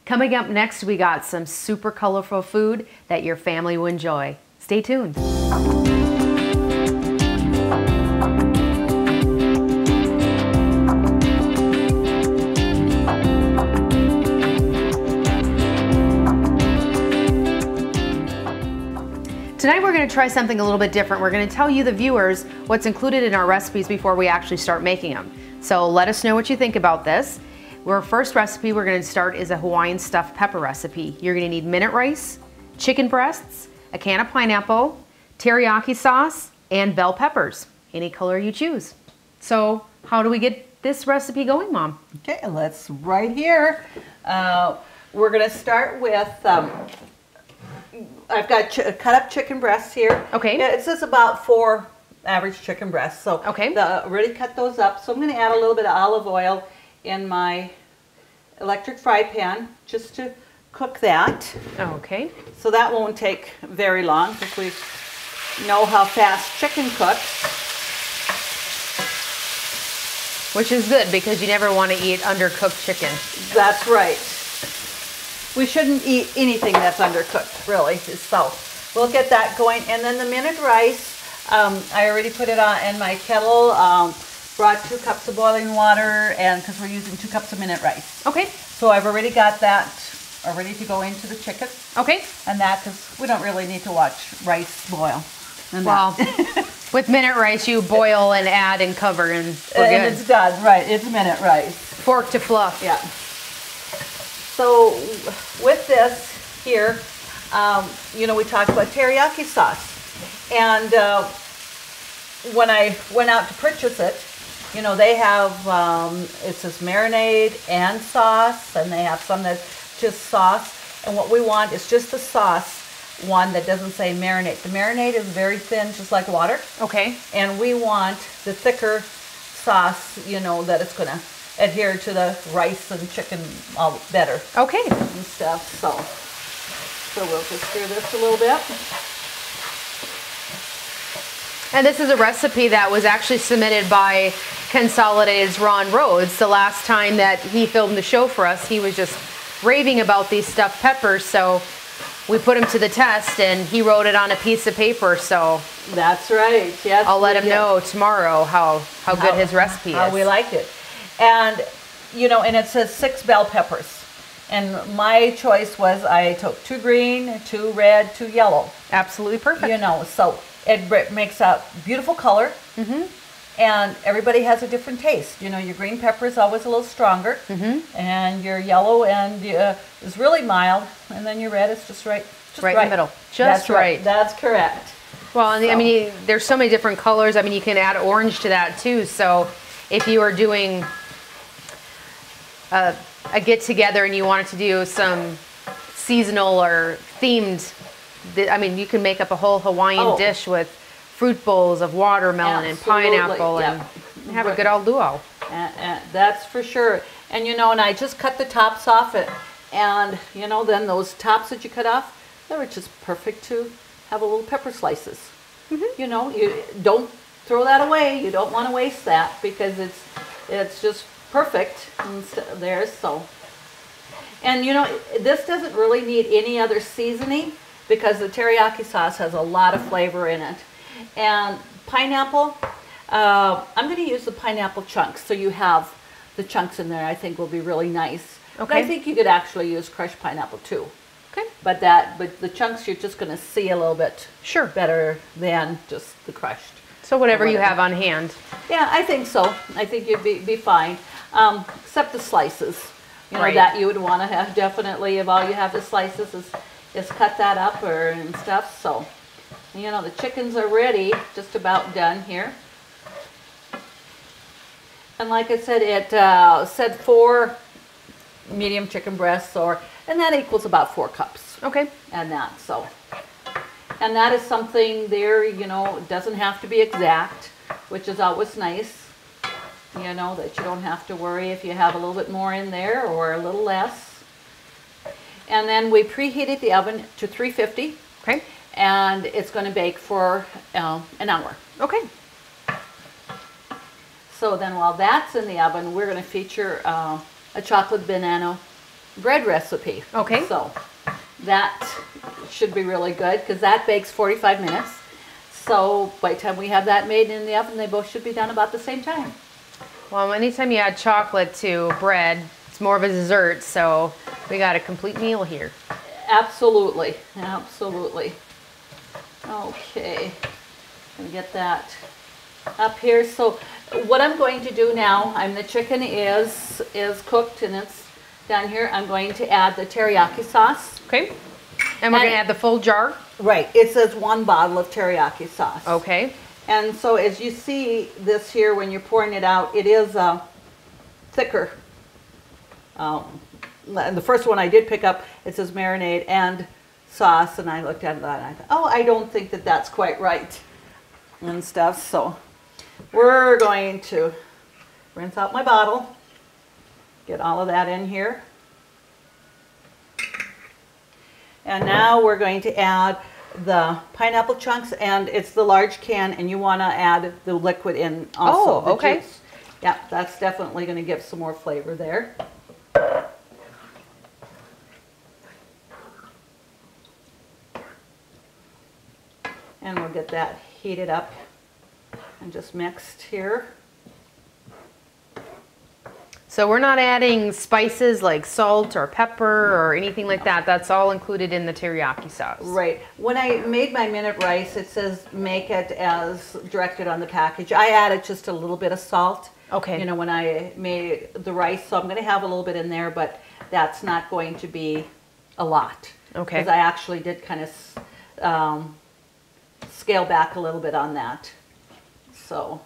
Coming up next, we got some super colorful food that your family will enjoy. Stay tuned. Tonight we're going to try something a little bit different. We're going to tell you, the viewers, what's included in our recipes before we actually start making them. So let us know what you think about this. Our first recipe we're going to start is a Hawaiian stuffed pepper recipe. You're going to need minute rice, chicken breasts, a can of pineapple, teriyaki sauce, and bell peppers, any color you choose. So how do we get this recipe going, Mom? Okay, let's right here. We're going to start with I've got cut up chicken breasts here. Okay. It says about 4 average chicken breasts. So okay. Already cut those up. So I'm going to add a little bit of olive oil in my electric fry pan just to cook that. Okay. So that won't take very long because we know how fast chicken cooks. Which is good because you never want to eat undercooked chicken. That's right. We shouldn't eat anything that's undercooked, really. So we'll get that going. And then the minute rice, I already put it on in my kettle, brought 2 cups of boiling water, and because we're using 2 cups of minute rice. Okay. So I've already got that ready to go into the chicken. Okay. And that, because we don't really need to watch rice boil. Well, with minute rice, you boil and add and cover, and we're and good. it's done, right? It's minute rice. Fork to fluff. Yeah. So with this here, you know, we talked about teriyaki sauce. And when I went out to purchase it, you know, they have, it says marinade and sauce, and they have some that's just sauce. And what we want is just the sauce one that doesn't say marinade. The marinade is very thin, just like water. Okay. And we want the thicker sauce, you know, that it's going to adhere to the rice and chicken all better. Okay. And stuff. So we'll just stir this a little bit. And this is a recipe that was actually submitted by Consolidated's Ron Rhodes. The last time that he filmed the show for us, he was just raving about these stuffed peppers. So we put him to the test, and he wrote it on a piece of paper. So that's right. Yes. I'll let him know tomorrow how good his recipe is. How we like it. And, you know, and it says 6 bell peppers. And my choice was I took 2 green, 2 red, 2 yellow. Absolutely perfect. You know, so it makes a beautiful color. Mm-hmm. And everybody has a different taste. You know, your green pepper is always a little stronger. Mm-hmm. And your yellow is really mild. And then your red is just right. Right in the middle. Just right. That's correct. Well, and I mean, there's so many different colors. I mean, you can add orange to that too. So if you are doing a get-together and you wanted to do some seasonal or themed, I mean, you can make up a whole Hawaiian dish with fruit bowls of watermelon and pineapple and have a good old luau. That's for sure. And, you know, and I just cut the tops off it. And, you know, then those tops that you cut off, they were just perfect to have a little pepper slices. Mm-hmm. You know, you don't throw that away. You don't want to waste that because it's just perfect there. So, and, you know, this doesn't really need any other seasoning because the teriyaki sauce has a lot of flavor in it. And pineapple, I'm going to use the pineapple chunks, so you have the chunks in there. I think will be really nice. Okay. And I think you could actually use crushed pineapple too. Okay. But the chunks you're just going to see a little bit better than just the crushed. So whatever you have on hand. Yeah, I think so. I think you'd be fine, except the slices. You know, that you would want to have definitely. If all you have the slices is cut that up and stuff. So. You know, the chickens are ready, just about done here. And like I said, it said 4 medium chicken breasts, and that equals about 4 cups. Okay. And that, so. And that is something there, you know, it doesn't have to be exact, which is always nice. You know, that you don't have to worry if you have a little bit more in there or a little less. And then we preheated the oven to 350. Okay. And it's going to bake for an hour. Okay. So then while that's in the oven, we're going to feature a chocolate banana bread recipe. Okay. So that should be really good because that bakes 45 minutes. So by the time we have that made in the oven, they both should be done about the same time. Well, anytime you add chocolate to bread, it's more of a dessert, so we got a complete meal here. Absolutely, absolutely. Okay, gonna get that up here. So what I'm going to do now, the chicken is cooked and it's down here. I'm going to add the teriyaki sauce. Okay. And we're going to add the full jar? Right. It says 1 bottle of teriyaki sauce. Okay. And so as you see this here, when you're pouring it out, it is thicker. The first one I did pick up, it says marinade and sauce, and I looked at that and I thought, oh, I don't think that that's quite right and stuff. So we're going to rinse out my bottle, get all of that in here. And now we're going to add the pineapple chunks, and it's the large can, and you want to add the liquid in also. Oh, okay. Juice. Yeah, that's definitely going to give some more flavor there. And we'll get that heated up and just mixed here. So we're not adding spices like salt or pepper or anything like that. That's all included in the teriyaki sauce. Right. When I made my minute rice, it says make it as directed on the package. I added just a little bit of salt. Okay. You know, when I made the rice, so I'm going to have a little bit in there, but that's not going to be a lot. Okay. Because I actually did kind of scale back a little bit on that. So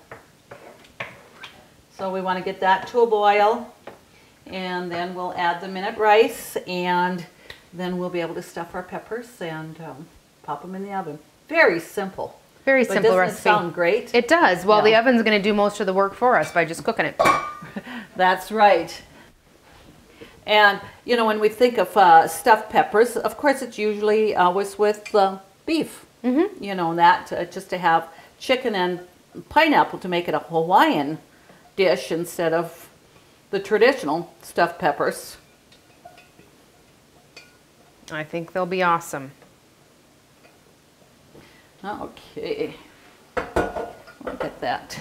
we want to get that to a boil, and then we'll add the minute rice, and then we'll be able to stuff our peppers and pop them in the oven. Very simple. Very simple doesn't recipe. It sound great? It does. Well, Yeah. the oven's going to do most of the work for us by just cooking it. That's right. And, you know, when we think of stuffed peppers, of course it's usually always with beef. Mm-hmm. You know, that just to have chicken and pineapple to make it a Hawaiian dish instead of the traditional stuffed peppers. I think they'll be awesome. Okay, we'll get that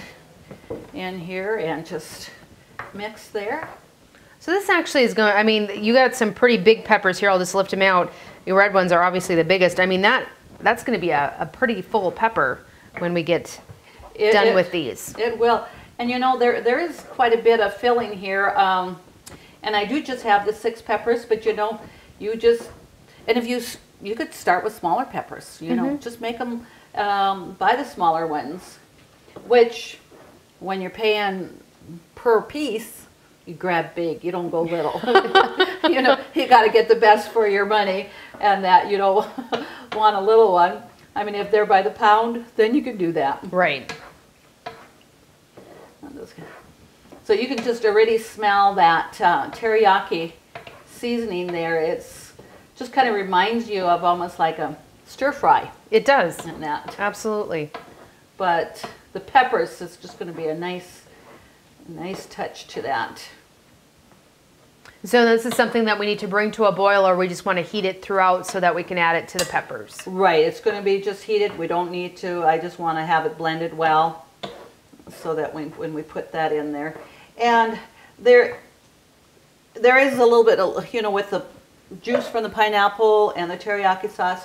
in here and just mix there. So this actually is going, I mean, you got some pretty big peppers here. I'll just lift them out. Your red ones are obviously the biggest. I mean, that's going to be a pretty full pepper when we get done with these. It will. And you know, there is quite a bit of filling here. And I do just have the 6 peppers, but you know, you just, and if you could start with smaller peppers, you know, just make them, buy the smaller ones, which when you're paying per piece, you grab big, you don't go little. You know, you got to get the best for your money, and that you don't want a little one. I mean, if they're by the pound, then you can do that. Right. So you can just already smell that teriyaki seasoning there. It's just kind of reminds you of almost like a stir fry. It does. And that. Absolutely. But the peppers is just going to be a nice touch to that. So this is something that we need to bring to a boil, or we just want to heat it throughout so that we can add it to the peppers? Right. It's going to be just heated. We don't need to. I just want to have it blended well so that when we put that in there. And there is a little bit of, you know, with the juice from the pineapple and the teriyaki sauce,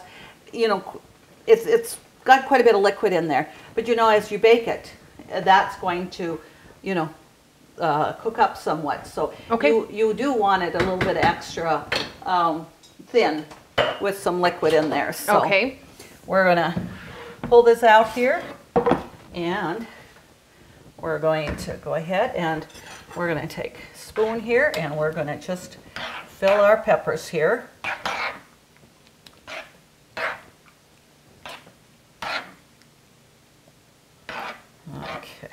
you know, it's got quite a bit of liquid in there. But you know, as you bake it, that's going to, you know, cook up somewhat. So okay. you do want it a little bit extra thin with some liquid in there. So okay. We're gonna pull this out here, and we're going to go ahead and we're going to take a spoon here, and we're going to just fill our peppers here. Okay.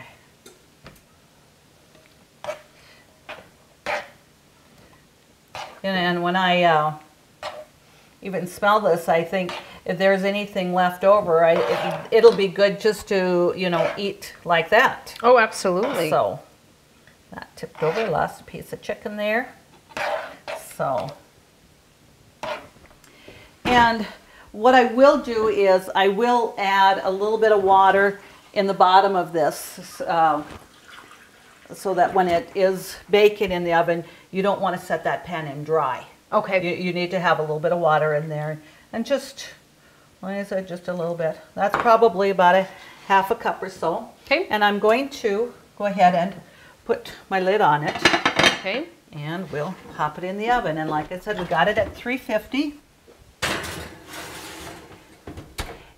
And when I even smell this, I think if there's anything left over, it'll be good just to, you know, eat like that. Oh, absolutely. So that tipped over, lost a piece of chicken there. So And what I will do is I will add a little bit of water in the bottom of this so that when it is baking in the oven, you don't want to set that pan in dry. Okay. You need to have a little bit of water in there, and just, like I said, just a little bit. That's probably about a half a cup or so. Okay. And I'm going to go ahead and put my lid on it. Okay. And we'll pop it in the oven. And like I said, we got it at 350.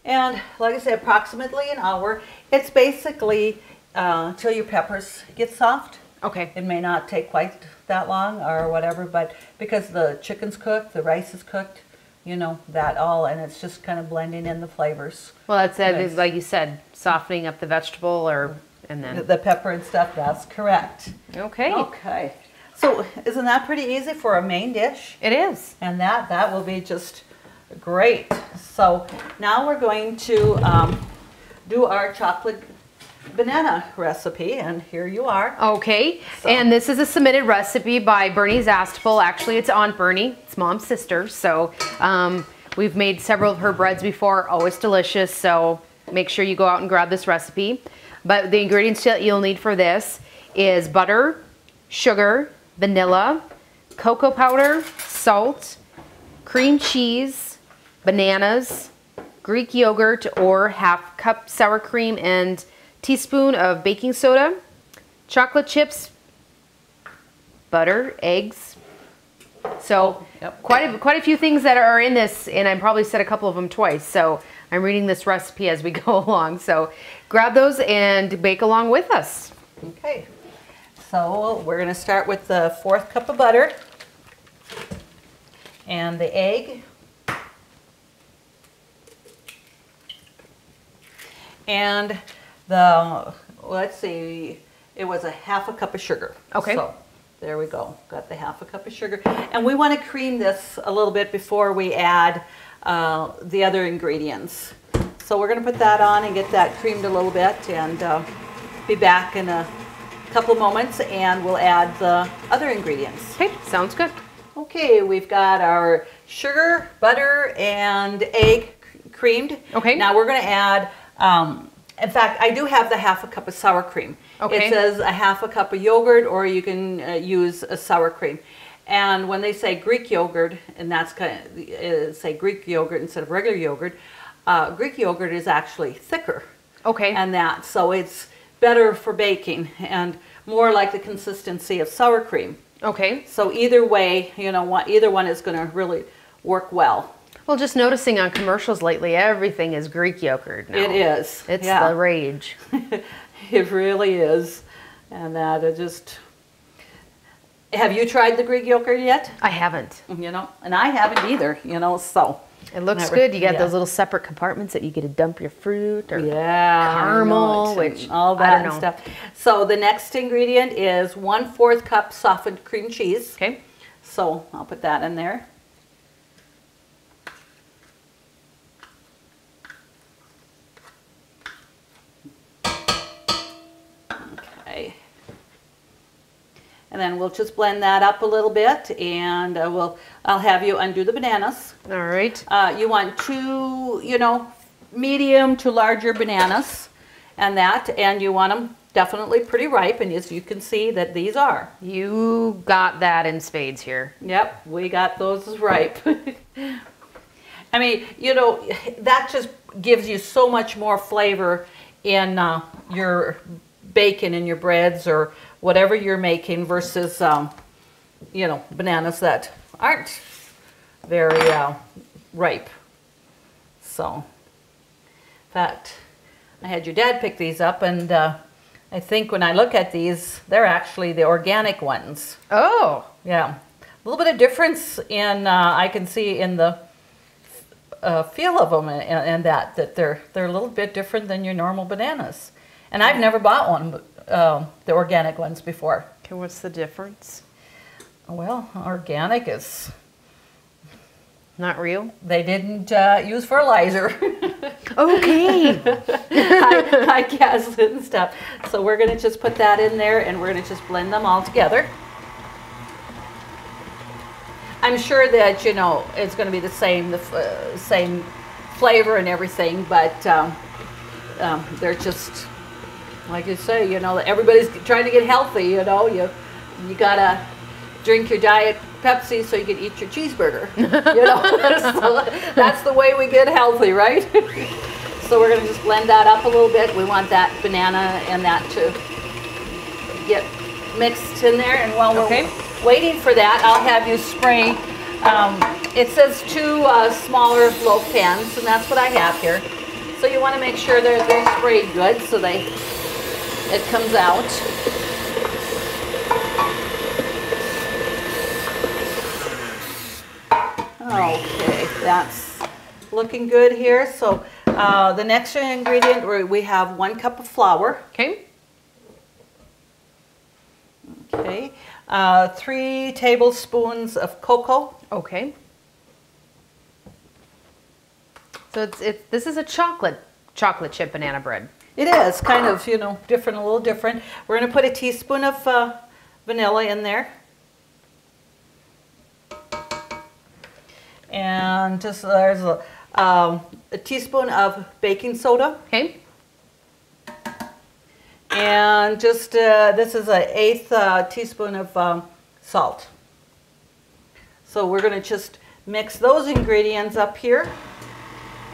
And like I said, approximately an hour. It's basically till your peppers get soft. Okay. It may not take quite that long or whatever, but because the chicken's cooked, the rice is cooked, you know, that all, and it's just kind of blending in the flavors. Well, that's it, like you said, softening up the vegetable, and then the pepper and stuff. That's correct. Okay. Okay. So isn't that pretty easy for a main dish? It is. And that will be just great. So now we're going to do our chocolate banana recipe, and here you are. Okay, and this is a submitted recipe by Bernie Zastapel. Actually, it's Aunt Bernie. It's Mom's sister. So we've made several of her breads before. Always delicious. So make sure you go out and grab this recipe. But the ingredients that you'll need for this is butter, sugar, vanilla, cocoa powder, salt, cream cheese, bananas, Greek yogurt or half cup sour cream, and teaspoon of baking soda, chocolate chips, butter, eggs. So quite a few things that are in this, and I probably said a couple of them twice. So I'm reading this recipe as we go along. So grab those and bake along with us. Okay. So we're going to start with the 4th cup of butter and the egg. And let's see, it was a half a cup of sugar. Okay. So there we go. Got the half a cup of sugar. And we want to cream this a little bit before we add the other ingredients. So we're going to put that on and get that creamed a little bit, and be back in a couple of moments, and we'll add the other ingredients. Okay, sounds good. Okay, we've got our sugar, butter, and egg creamed. Okay. Now we're going to add, in fact, I do have the half a cup of sour cream. Okay. It says a half a cup of yogurt, or you can use a sour cream. And when they say Greek yogurt, and that's kind of, say Greek yogurt instead of regular yogurt, Greek yogurt is actually thicker. Okay. And that, so it's better for baking and more like the consistency of sour cream. Okay. So either way, you know, either one is going to really work well. Well, just noticing on commercials lately, everything is Greek yogurt now. It is. It's the rage. It really is. And that it just... Have you tried the Greek yogurt yet? I haven't. You know, and I haven't either, you know, so... It looks good. You got those little separate compartments that you get to dump your fruit or caramel, which all that and stuff. So the next ingredient is 1/4 cup softened cream cheese. Okay. So I'll put that in there. Okay. And then we'll just blend that up a little bit, and I'll have you undo the bananas. All right. You want 2, you know, medium to larger bananas, and you want them definitely pretty ripe, and as you can see that these are. You got that in spades here. Yep, we got those ripe. I mean, you know, that just gives you so much more flavor in your bacon and your breads or whatever you're making versus, you know, bananas that aren't very ripe. So, in fact, I had your dad pick these up, and I think when I look at these, they're actually the organic ones. Oh. Yeah. A little bit of difference in, I can see in the feel of them, and that they're a little bit different than your normal bananas. And I've never bought one, the organic ones before. Okay, what's the difference? Well, organic is... Not real? They didn't use fertilizer. Okay. I guess and stuff. So we're going to just put that in there, and we're going to just blend them all together. I'm sure that, you know, it's going to be the same flavor and everything, but they're just, like you say, you know, everybody's trying to get healthy, you know. You gotta drink your diet Pepsi so you can eat your cheeseburger, you know. So that's the way we get healthy, right? So we're gonna just blend that up a little bit. We want that banana and that to get mixed in there. And while we're waiting for that, I'll have you spray. It says 2 smaller loaf pans, and that's what I have here. So you want to make sure they're sprayed good so it comes out. Okay, that's looking good here. So the next ingredient, we have 1 cup of flour. Okay. Okay. 3 tablespoons of cocoa. Okay. So this is a chocolate chip banana bread. It is kind of, you know, different, a little different. We're going to put a teaspoon of vanilla in there. And just there's a teaspoon of baking soda. Okay. And just this is an 1/8 teaspoon of salt. So we're going to just mix those ingredients up here,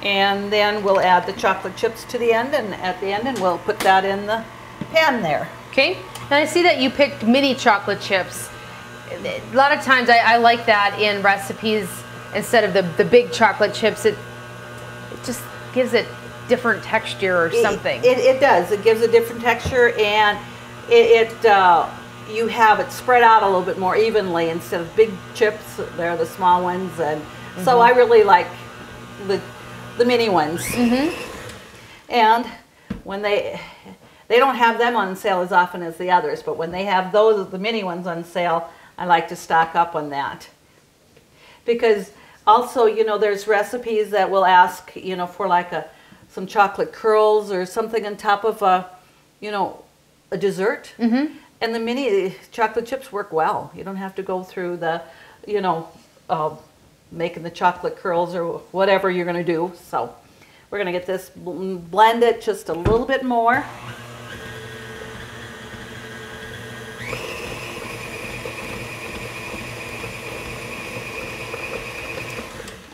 and then we'll add the chocolate chips to the end, and at the end, and we'll put that in the pan there. Okay. And I see that you picked mini chocolate chips. A lot of times I like that in recipes instead of the big chocolate chips. It just gives it different texture or something. It does. It gives a different texture, and you have it spread out a little bit more evenly instead of big chips. They're the small ones, and so I really like the mini ones. And when they don't have them on sale as often as the others, but when they have the mini ones on sale, I like to stock up on that. Because also, you know, there's recipes that will ask, you know, for like some chocolate curls or something on top of a dessert. And the mini chocolate chips work well. You don't have to go through the, you know, making the chocolate curls or whatever you're going to do. So we're going to get this, blend it just a little bit more.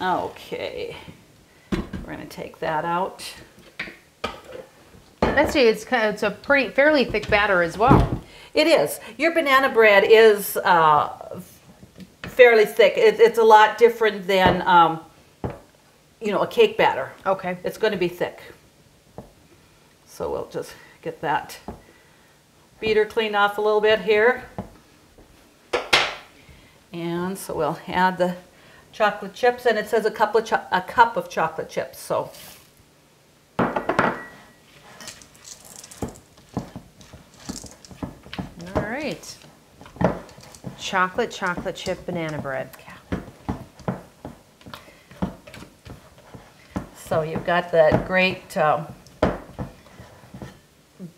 Okay, we're going to take that out. Let's see, it's a fairly thick batter as well. It is. Your banana bread is fairly thick. It's a lot different than, you know, a cake batter. Okay. It's going to be thick. So we'll just get that beater cleaned off a little bit here. And so we'll add the chocolate chips, and it says a cup of chocolate chips. So all right, chocolate chip banana bread. So you've got that great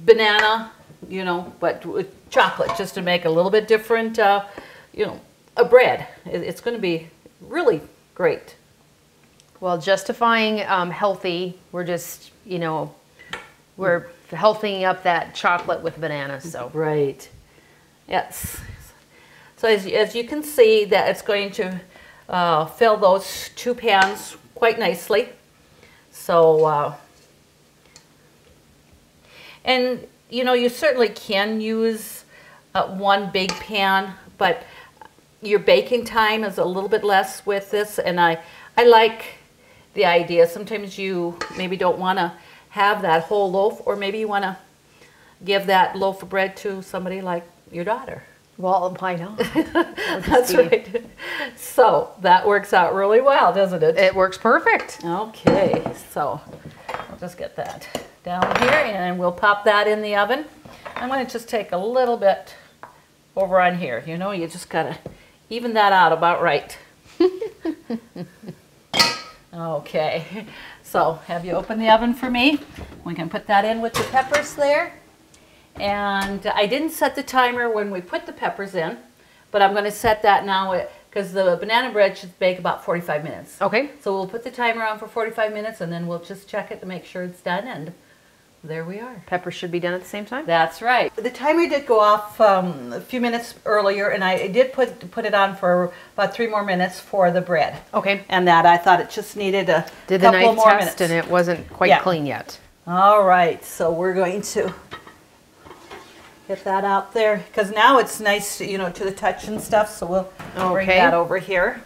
banana, you know, but with chocolate, just to make a little bit different, you know, a bread. It's going to be really great. Well, justifying healthy, we're just, you know, we're healthying up that chocolate with bananas. So right, yes. So as you can see, that it's going to fill those 2 pans quite nicely. So and you know, you certainly can use 1 big pan, but your baking time is a little bit less with this, and I like the idea. Sometimes you maybe don't want to have that whole loaf, or maybe you want to give that loaf of bread to somebody like your daughter. Well, why not? That's right. So that works out really well, doesn't it? It works perfect. Okay, so I'll just get that down here, and we'll pop that in the oven. I'm going to just take a little bit over on here. You know, you just got to even that out about right. Okay, so have you open the oven for me? We can put that in with the peppers there. And I didn't set the timer when we put the peppers in, but I'm going to set that now because the banana bread should bake about 45 minutes. Okay. So we'll put the timer on for 45 minutes and then we'll just check it to make sure it's done, and there we are. Peppers should be done at the same time? That's right. The timer did go off a few minutes earlier, and I did put it on for about 3 more minutes for the bread. Okay. And that I thought it just needed a Did the couple knife more test minutes. and it wasn't quite clean yet. All right, so we're going to get that out there because now it's nice, you know, to the touch and stuff. So we'll bring that over here.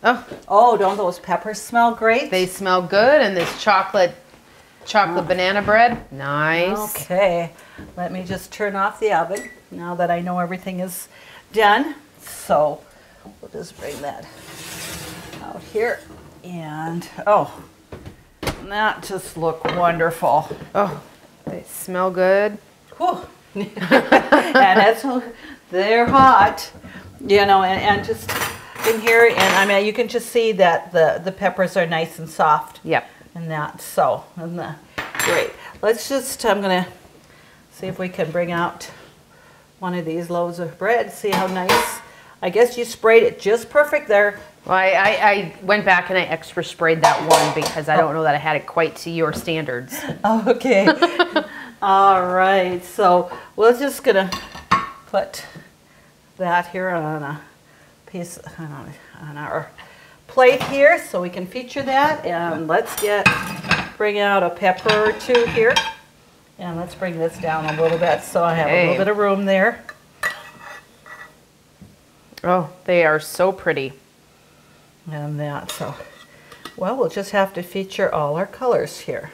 Oh, don't those peppers smell great? They smell good, and this chocolate banana bread, nice. Okay, let me just turn off the oven now that I know everything is done. So we'll just bring that out here, and that just look wonderful. Oh, they smell good. Whew. And they're hot, you know, and just in here, and I mean, you can just see that the peppers are nice and soft. Yep. And that, so, great. Let's just, I'm gonna see if we can bring out one of these loaves of bread, see how nice. I guess you sprayed it just perfect there. Well, I went back and I extra sprayed that one because I don't know that I had it quite to your standards. Okay. All right, so we're just gonna put that here on a piece, on our plate here so we can feature that, and let's bring out a pepper or 2 here, and let's bring this down a little bit so I have a little bit of room there. Oh, they are so pretty. And that, so, well, we'll just have to feature all our colors here.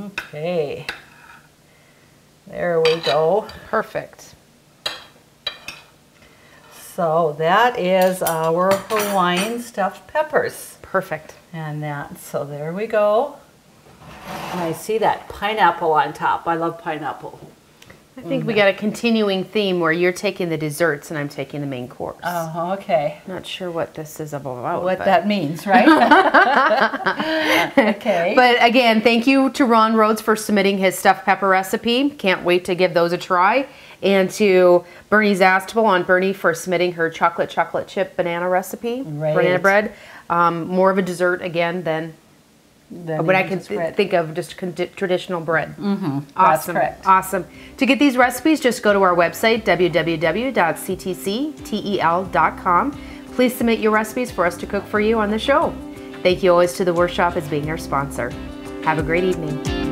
Okay, there we go. Perfect. So that is our Hawaiian stuffed peppers. Perfect. And that, so there we go. And I see that pineapple on top. I love pineapple. I think we got a continuing theme where you're taking the desserts and I'm taking the main course. Oh, okay. Not sure what this is about. What that means, right? Okay. But again, thank you to Ron Rhodes for submitting his stuffed pepper recipe. Can't wait to give those a try. And to Bernie Zastable on Bernie for submitting her chocolate chip banana recipe. Right. Banana bread. More of a dessert again than what I could think of, just traditional bread. Mm-hmm. Awesome. That's correct. Awesome. To get these recipes, just go to our website, www.ctctel.com. Please submit your recipes for us to cook for you on the show. Thank you always to the Workshop as being our sponsor. Have a great evening.